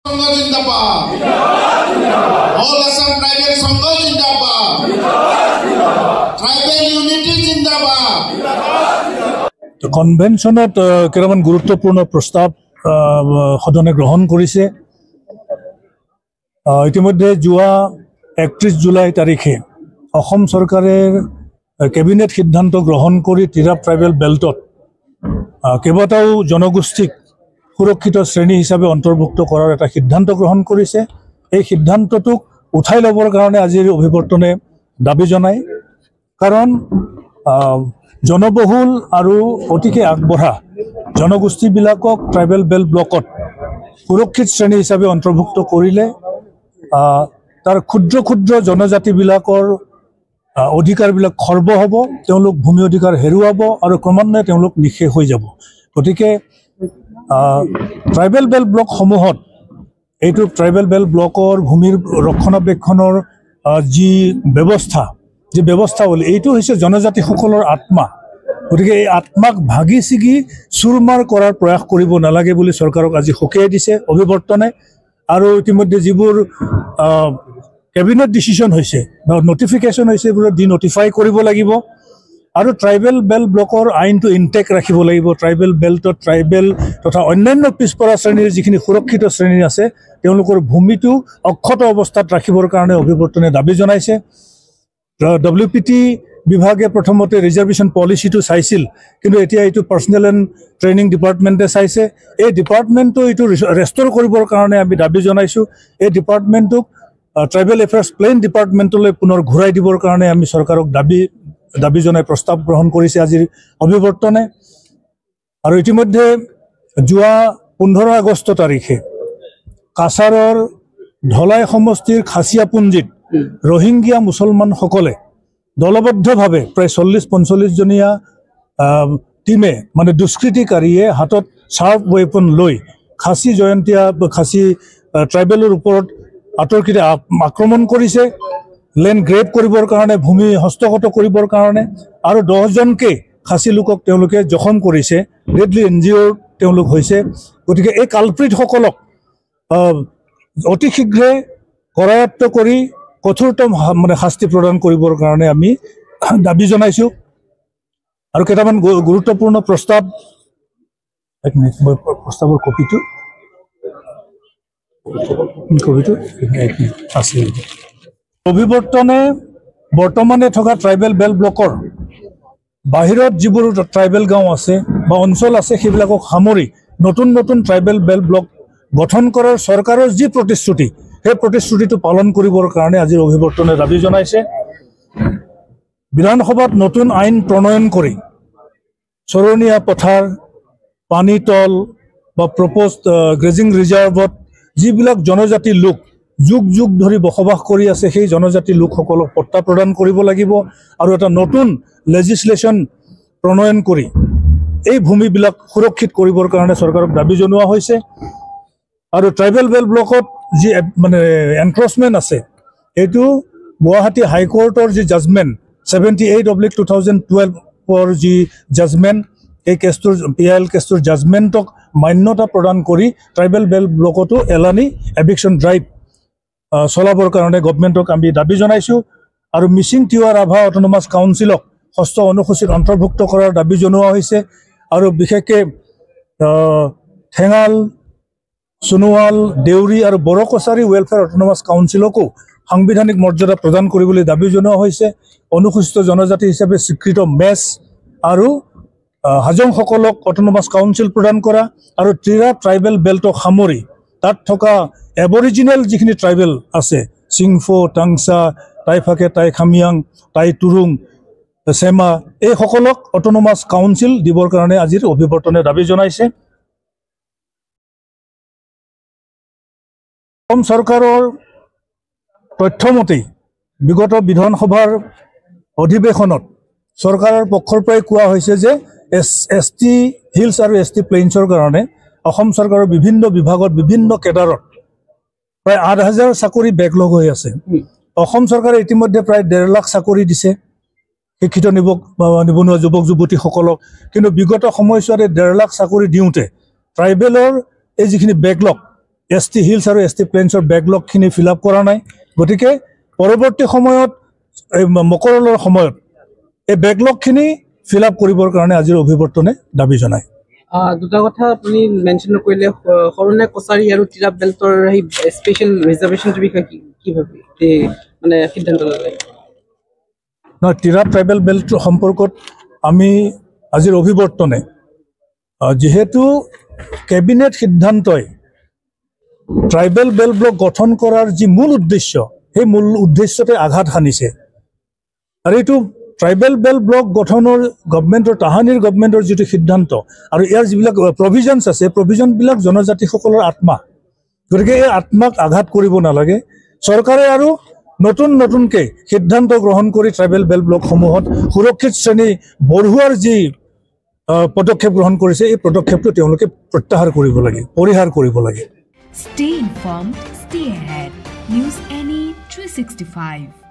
All Assam Tribal Sangha Zindabad. Tribal Unity Zindabad. The convention at Keraman Guruttopurno Prastab সদনে গ্ৰহণ কৰিছে ইতিমধ্যে যোৱা 31 জুলাই তাৰিখে অসম চৰকাৰে কেবিনেট সিদ্ধান্ত গ্ৰহণ কৰি তিৰাপ ট্ৰাইবেল বেল্টত কেইবাটাও জনগোষ্ঠীক সুৰক্ষিত শ্ৰেণী হিচাপে অন্তৰ্ভুক্ত কৰাৰ এটা সিদ্ধান্ত গ্ৰহণ কৰিছে এই সিদ্ধান্তটোক উঠাই ল'বৰ কাৰণে আজিৰ অভিৱৰ্তনে দাবী জনায় কাৰণ জনবহুল আৰু অতিকে আগবঢ়া জনগোষ্ঠীবিলাকক ট্ৰাইবেল বেল্ট ব্লকত সুৰক্ষিত শ্ৰেণী হিচাপে অন্তৰ্ভুক্ত কৰিলে তাৰ ক্ষুদ্ৰ ক্ষুদ্ৰ জনজাতিবিলাকৰ অধিকাৰবিলাক খৰ্ব হ'ব তেওঁলোক ভূমি অধিকাৰ হেৰুৱাব আৰু ক্ৰমান্বয়ে তেওঁলোক নিঃশেষ হৈ যাব গতিকে ট্ৰাইবেল বেল্ট ব্লকসমূহত এইটো ট্ৰাইবেল বেল্ট ব্লকৰ ভূমিৰ ৰক্ষণাবেক্ষণৰ যি ব্যৱস্থা হ'ল এইটো হৈছে জনজাতিসকলৰ আত্মা গতিকে এই আত্মাক ভাগি ছিগি চুৰমাৰ কৰাৰ প্ৰয়াস কৰিব নালাগে বুলি চৰকাৰক আজি সকীয়াই দিছে অভিৱৰ্তনে আৰু ইতিমধ্যে যিবোৰ কেবিনেট ডিচিশ্যন হৈছে বা নটিফিকেশ্যন হৈছে এইবোৰ ডিনটিফাই কৰিব লাগিব আৰু ট্ৰাইবেল বেল্ট ব্লকৰ আইনটো ইনটেক ৰাখিব লাগিব ট্ৰাইবেল বেল্টত ট্ৰাইবেল তথা অন্যান্য পিছপৰা শ্ৰেণীৰ যিখিনি সুৰক্ষিত শ্ৰেণী আছে তেওঁলোকৰ ভূমিটো অক্ষত অৱস্থাত ৰাখিবৰ কাৰণে অভিৱৰ্তনে দাবী জনাইছে WPT বিভাগে প্ৰথমতে ৰিজাৰ্ভেশ্যন পলিচিটো চাইছিল কিন্তু এতিয়া এইটো পাৰ্চনেল এণ্ড ট্ৰেইনিং ডিপাৰ্টমেণ্টে চাইছে এই ডিপাৰ্টমেণ্টটো এইটো ৰেষ্টৰ কৰিবৰ কাৰণে আমি দাবী জনাইছোঁ এই ডিপাৰ্টমেণ্টটোক ট্ৰাইবেল এফেয়াৰ্ছ প্লেইন ডিপাৰ্টমেণ্টলৈ পুনৰ ঘূৰাই দিবৰ কাৰণে আমি চৰকাৰক দাবী জনাই প্ৰস্তাৱ গ্ৰহণ কৰিছে আজিৰ অভিৱৰ্তনে আৰু ইতিমধ্যে যোৱা 15 আগষ্ট তাৰিখে কাছাৰৰ ধলাই সমষ্টিৰ খাচিয়াপুঞ্জিত ৰোহিংগিয়া মুছলমানসকলে দলবদ্ধভাৱে প্ৰায় 40-45 জনীয়া টিমে মানে দুষ্কৃতিকাৰীয়ে হাতত শাৰ্প ৱেপন লৈ খাচী জয়ন্তীয়া খাচী ট্ৰাইবেলৰ ওপৰত আতৰ্কিতে আক্ৰমণ কৰিছে লেণ্ড গ্ৰেব কৰিবৰ কাৰণে ভূমি হস্তগত কৰিবৰ কাৰণে আৰু 10 জনকে খাচী লোকক তেওঁলোকে জখম কৰিছে ডেডলি ইনজিয়ৰ তেওঁলোক হৈছে গতিকে এই কালপ্ৰিটসকলক অতি শীঘ্ৰে কৰায়ত্ব কৰি কঠোৰতম মানে শাস্তি প্ৰদান কৰিবৰ কাৰণে আমি দাবী জনাইছোঁ আৰু কেইটামান গুৰুত্বপূৰ্ণ প্ৰস্তাৱ প্ৰস্তাৱৰ কপিটো আছে অভিৱৰ্তনে বৰ্তমানে থকা ট্ৰাইবেল বেল্ট ব্লকৰ বাহিৰত যিবোৰ ট্ৰাইবেল গাঁও আছে বা অঞ্চল আছে সেইবিলাকক সামৰি নতুন নতুন ট্ৰাইবেল বেল্ট ব্লক গঠন কৰাৰ চৰকাৰৰ যি প্ৰতিশ্ৰুতি সেই প্ৰতিশ্ৰুতিটো পালন কৰিবৰ কাৰণে আজিৰ অভিৱৰ্তনে দাবী জনাইছে বিধানসভাত নতুন আইন প্ৰণয়ন কৰি চৰণীয়া পথাৰ পানীতল বা প্ৰপ'জড গ্ৰেজিং ৰিজাৰ্ভত যিবিলাক জনজাতি লোক যুগ যুগ ধৰি বসবাস কৰি আছে সেই জনজাতি লোকসকলক পট্টা প্ৰদান কৰিব লাগিব আৰু এটা নতুন লেজিসলেশ্যন প্ৰণয়ন কৰি এই ভূমিবিলাক সুৰক্ষিত কৰিবৰ কাৰণে চৰকাৰক দাবী জনোৱা হৈছে আৰু ট্ৰাইবেল বেল্ট ব্লকত যি মানে এনক্ৰচমেণ্ট আছে এইটো গুৱাহাটী হাইকোৰ্টৰ যি জাজমেণ্ট 78/2012 যি জাজমেণ্ট এই কেছটোৰ PIL কেছটোৰ জাজমেণ্টক মান্যতা প্ৰদান কৰি ট্ৰাইবেল বেল্ট ব্লকতো এলানি এভিকশ্যন ড্ৰাইভ চলাবৰ কাৰণে গভৰ্ণমেণ্টক আমি দাবী জনাইছোঁ আৰু মিচিং তিৱা ৰাভা অট'নমাছ কাউন্সিলক 6ষ্ঠ অনুসূচীত অন্তৰ্ভুক্ত কৰাৰ দাবী জনোৱা হৈছে আৰু বিশেষকৈ ঠেঙাল সোণোৱাল দেউৰী আৰু বড়ো কছাৰী ৱেলফেয়াৰ অট'নমাছ কাউন্সিলকো সাংবিধানিক মৰ্যাদা প্ৰদান কৰিবলৈ দাবী জনোৱা হৈছে অনুসূচিত জনজাতি হিচাপে স্বীকৃত মেছ আৰু হাজংসকলক অট'নমাছ কাউন্সিল প্ৰদান কৰা আৰু ট্ৰাইবেল বেল্টক সামৰি তাত থকা এবৰিজিনেল যিখিনি ট্ৰাইবেল আছে সিংফো টাংচা টাইফাকে টাই খামিয়াং টাই টুৰুং চেমা এইসকলক অট'নমাছ কাউন্সিল দিবৰ কাৰণে আজিৰ অভিৱৰ্তনে দাবী জনাইছে অসম চৰকাৰৰ তথ্যমতেই বিগত বিধানসভাৰ অধিৱেশনত চৰকাৰৰ পক্ষৰ পৰাই কোৱা হৈছে যে ST হিলছ আৰু ST প্লেইনছৰ কাৰণে অসম চৰকাৰৰ বিভিন্ন বিভাগত বিভিন্ন কেডাৰত প্ৰায় 8,000 চাকৰি বেকলগ হৈ আছে অসম চৰকাৰে ইতিমধ্যে প্ৰায় 1.5 লাখ চাকৰি দিছে শিক্ষিত নিবনুৱা যুৱক যুৱতীসকলক কিন্তু বিগত সময়ছোৱাত 1.5 লাখ চাকৰি দিওঁতে ট্ৰাইবেলৰ এই যিখিনি বেকলগ ST হিলছ আৰু ST প্লেইনছৰ বেকলগখিনি ফিল আপ কৰা নাই গতিকে পৰৱৰ্তী সময়ত মকৰলৰ সময়ত এই বেকলগখিনি ফিল আপ কৰিবৰ কাৰণে আজিৰ অভিৱৰ্তনে দাবী জনায় দুটা কথা আপুনি মেনশ্যন কৰিলে সৰুনে কছাৰী আৰু টিৰাপ বেল্টৰ সেই স্পেচিয়েল ৰিজাৰ্ভেশ্যনটোৰ বিষয়ে কি ভাবি মানে সিদ্ধান্ত ল'লে নহয় টিৰাপ ট্ৰাইবেল বেল্ট সম্পৰ্কত আমি আজিৰ অভিৱৰ্তনে যিহেতু কেবিনেট সিদ্ধান্তই ট্ৰাইবেল বেল্ট ব্লক গঠন কৰাৰ যি মূল উদ্দেশ্য সেই মূল উদ্দেশ্যতে আঘাত সানিছে আৰু এইটো ট্ৰাইবেল বেল্ট ব্লক গঠনৰ তাহানিৰ গভৰ্ণমেণ্টৰ যিটো সিদ্ধান্ত আৰু ইয়াৰ যিবিলাক প্ৰভিজনছ আছে প্ৰভিজনবিলাক জনজাতিসকলৰ আত্মা গতিকে এই আত্মাক আঘাত কৰিব নালাগে চৰকাৰে আৰু নতুনকৈ সিদ্ধান্ত গ্ৰহণ কৰি ট্ৰাইবেল বেল্ট ব্লকসমূহত সুৰক্ষিত শ্ৰেণী বঢ়োৱাৰ যি পদক্ষেপ গ্ৰহণ কৰিছে এই পদক্ষেপটো তেওঁলোকে প্ৰত্যাহাৰ কৰিব লাগে পৰিহাৰ কৰিব লাগে Stay informed, stay ahead. News Any 365